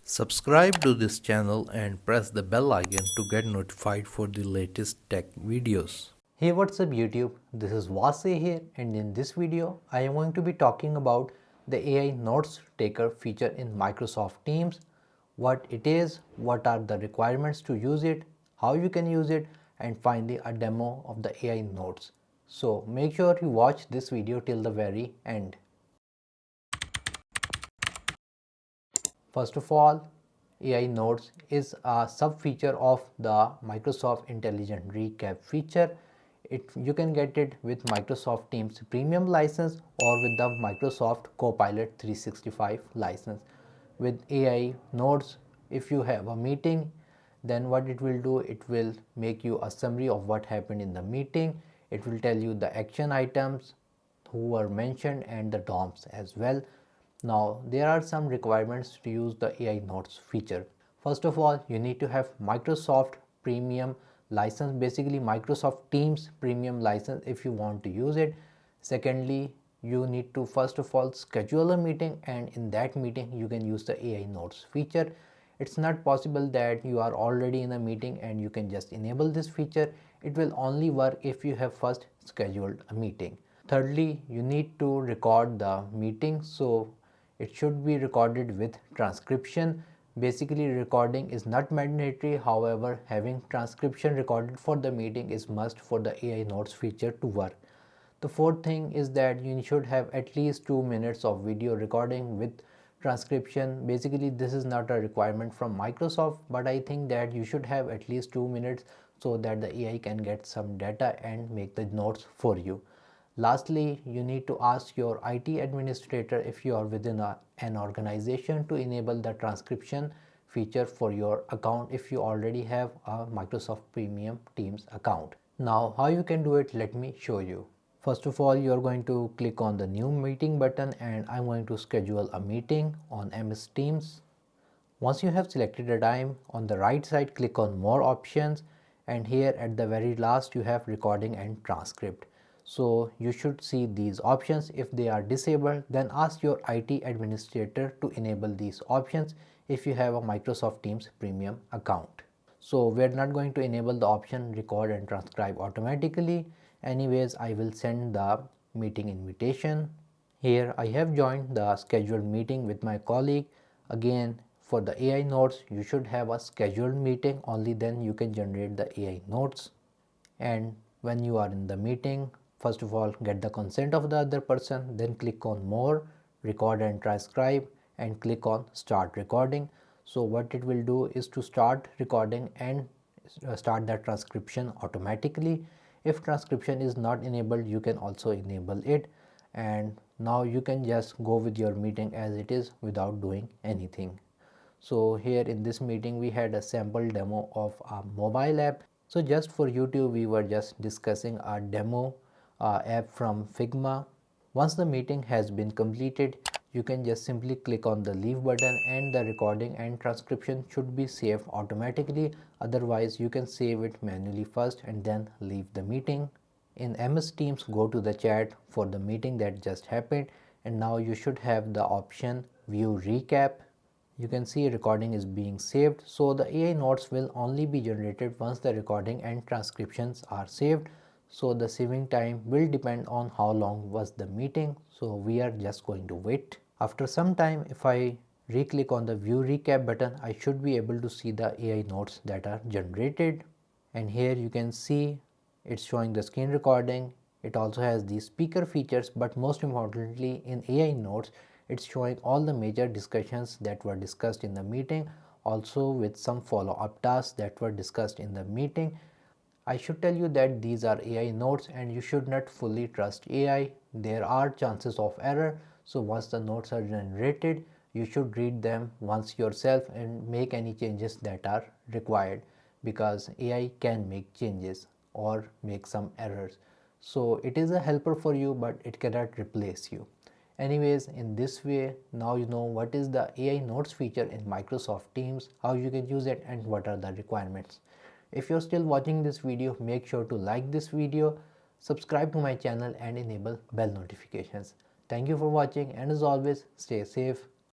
Subscribe to this channel and press the bell icon to get notified for the latest tech videos. Hey, what's up YouTube? This is Wasay here, and in this video I am going to be talking about the AI Notes Taker feature in Microsoft Teams, what it is, what are the requirements to use it, how you can use it, and finally a demo of the AI Notes. So make sure you watch this video till the very end. First of all, AI Notes is a sub-feature of the Microsoft Intelligent Recap feature. You can get it with Microsoft Teams Premium license or with the Microsoft Copilot 365 license. With AI Notes, if you have a meeting, then what it will do, it will make you a summary of what happened in the meeting. It will tell you the action items who were mentioned and the DOMs as well. Now there are some requirements to use the AI Notes feature. First of all, you need to have Microsoft Premium license, basically Microsoft Teams Premium license if you want to use it. Secondly, you need to first of all schedule a meeting, and in that meeting you can use the AI Notes feature. It's not possible that you are already in a meeting and you can just enable this feature. It will only work if you have first scheduled a meeting. Thirdly, you need to record the meeting, so it should be recorded with transcription. Basically, recording is not mandatory, however having transcription recorded for the meeting is must for the AI Notes feature to work. The fourth thing is that you should have at least 2 minutes of video recording with transcription. Basically this is not a requirement from Microsoft, but I think that you should have at least 2 minutes so that the AI can get some data and make the notes for you. Lastly, you need to ask your IT administrator if you are within an organization to enable the transcription feature for your account if you already have a Microsoft Premium Teams account. Now, how you can do it, let me show you. First of all, you are going to click on the new meeting button, and I'm going to schedule a meeting on MS Teams. Once you have selected a time, on the right side click on more options, and here at the very last you have recording and transcript. So you should see these options. If they are disabled, then ask your IT administrator to enable these options if you have a Microsoft Teams Premium account. So we're not going to enable the option record and transcribe automatically. Anyways, I will send the meeting invitation. Here I have joined the scheduled meeting with my colleague. Again, for the AI notes, you should have a scheduled meeting, only then you can generate the AI notes. And when you are in the meeting, first of all get the consent of the other person, then click on more, record and transcribe, and click on start recording. So what it will do is to start recording and start the transcription automatically. If transcription is not enabled, you can also enable it, and now you can just go with your meeting as it is without doing anything. So here in this meeting we had a sample demo of a mobile app. So just for YouTube we were just discussing a demo app from Figma. Once the meeting has been completed, you can just simply click on the leave button, and the recording and transcription should be saved automatically. Otherwise you can save it manually first and then leave the meeting. In MS Teams, go to the chat for the meeting that just happened, and now you should have the option view recap. You can see recording is being saved, so the AI notes will only be generated once the recording and transcriptions are saved. So the saving time will depend on how long was the meeting, so we are just going to wait. After some time, if I re-click on the view recap button, I should be able to see the AI notes that are generated, and here you can see it's showing the screen recording. It also has the speaker features, but most importantly in AI notes it's showing all the major discussions that were discussed in the meeting, also with some follow-up tasks that were discussed in the meeting. I should tell you that these are AI notes and you should not fully trust AI. There are chances of error, so once the notes are generated, you should read them once yourself and make any changes that are required, because AI can make changes or make some errors. So it is a helper for you, but it cannot replace you. Anyways, in this way, now you know what is the AI Notes feature in Microsoft Teams, how you can use it, and what are the requirements. If you're still watching this video, make sure to like this video, subscribe to my channel, and enable bell notifications. Thank you for watching, and as always, stay safe,